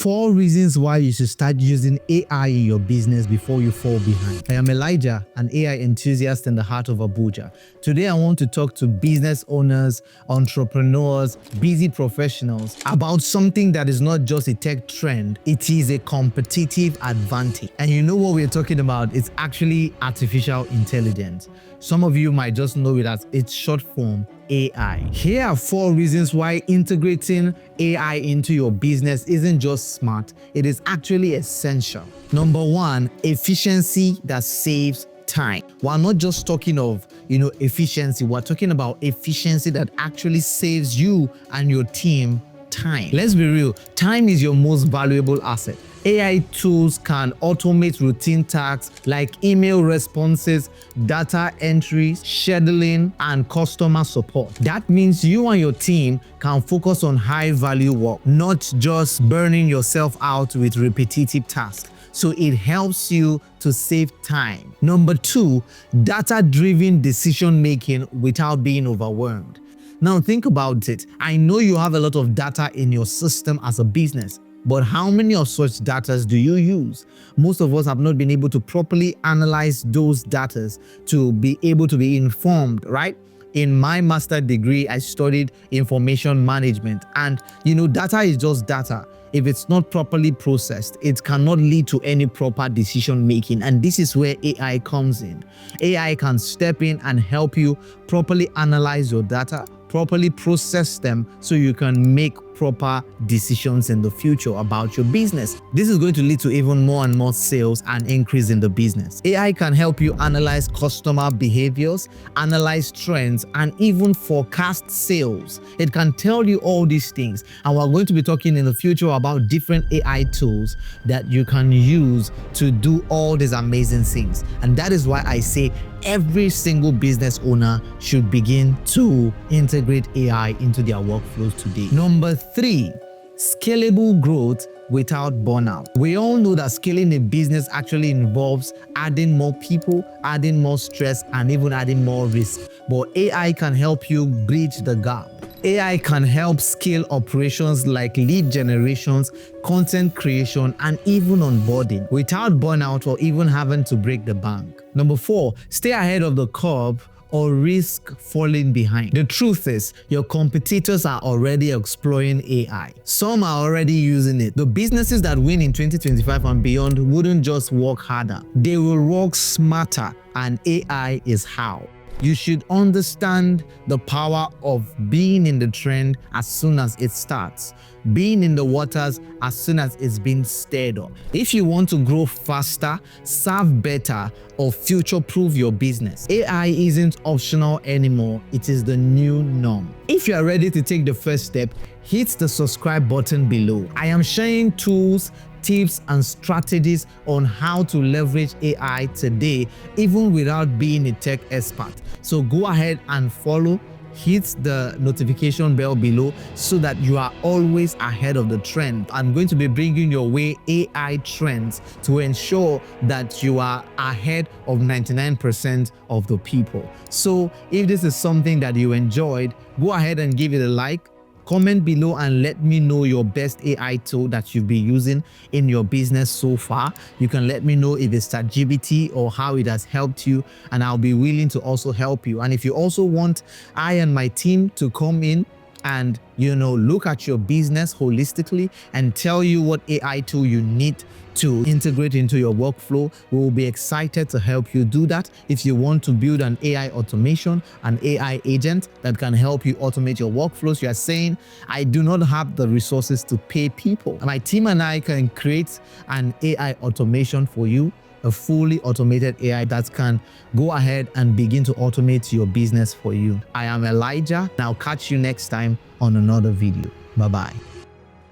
4 reasons why you should start using AI in your business before you fall behind. I am Elijah, an AI enthusiast in the heart of Abuja. Today I want to talk to business owners, entrepreneurs, busy professionals about something that is not just a tech trend, it is a competitive advantage. And you know what we're talking about? It's actually artificial intelligence. Some of you might just know it as its short form, AI. Here are 4 reasons why integrating AI into your business isn't just smart, it is actually essential. Number 1, efficiency that saves time. We're not just talking of, efficiency, we're talking about efficiency that actually saves you and your team time. Let's be real, time is your most valuable asset. AI tools can automate routine tasks like email responses, data entries, scheduling, and customer support. That means you and your team can focus on high-value work, not just burning yourself out with repetitive tasks. So it helps you to save time. Number 2, data-driven decision-making without being overwhelmed. Now think about it. I know you have a lot of data in your system as a business, but how many of such data do you use? Most of us have not been able to properly analyze those data to be able to be informed, right? In my master's degree, I studied information management, and data is just data. If it's not properly processed, it cannot lead to any proper decision making. And this is where AI comes in. AI can step in and help you properly analyze your data, properly process them so you can make proper decisions in the future about your business. This is going to lead to even more and more sales and increase in the business. AI can help you analyze customer behaviors, analyze trends, and even forecast sales. It can tell you all these things. And we're going to be talking in the future about different AI tools that you can use to do all these amazing things. And that is why I say every single business owner should begin to integrate AI into their workflows today. Number 3, scalable growth without burnout. We all know that scaling a business actually involves adding more people, adding more stress, and even adding more risk. But AI can help you bridge the gap. AI can help scale operations like lead generations, content creation, and even onboarding without burnout or even having to break the bank. Number 4, stay ahead of the curve or risk falling behind. The truth is, your competitors are already exploring AI. Some are already using it. The businesses that win in 2025 and beyond wouldn't just work harder. They will work smarter, and AI is how. You should understand the power of being in the trend as soon as it starts, being in the waters as soon as it's been stirred up. If you want to grow faster, serve better, or future-proof your business, AI isn't optional anymore. It is the new norm. If you are ready to take the first step, hit the subscribe button below. I am sharing tools, tips, and strategies on how to leverage AI today, even without being a tech expert. So go ahead and follow, hit the notification bell below so that you are always ahead of the trend. I'm going to be bringing your way AI trends to ensure that you are ahead of 99% of the people. So if this is something that you enjoyed, go ahead and give it a like. Comment below and let me know your best AI tool that you've been using in your business so far. You can let me know if it's ChatGPT or how it has helped you, and I'll be willing to also help you. And if you also want I and my team to come in and look at your business holistically and tell you what AI tool you need to integrate into your workflow, we will be excited to help you do that. If you want to build an AI automation, an AI agent that can help you automate your workflows, you are saying, I do not have the resources to pay people. My team and I can create an AI automation for you, a fully automated AI that can go ahead and begin to automate your business for you. I am Elijah, and I'll catch you next time on another video. Bye-bye.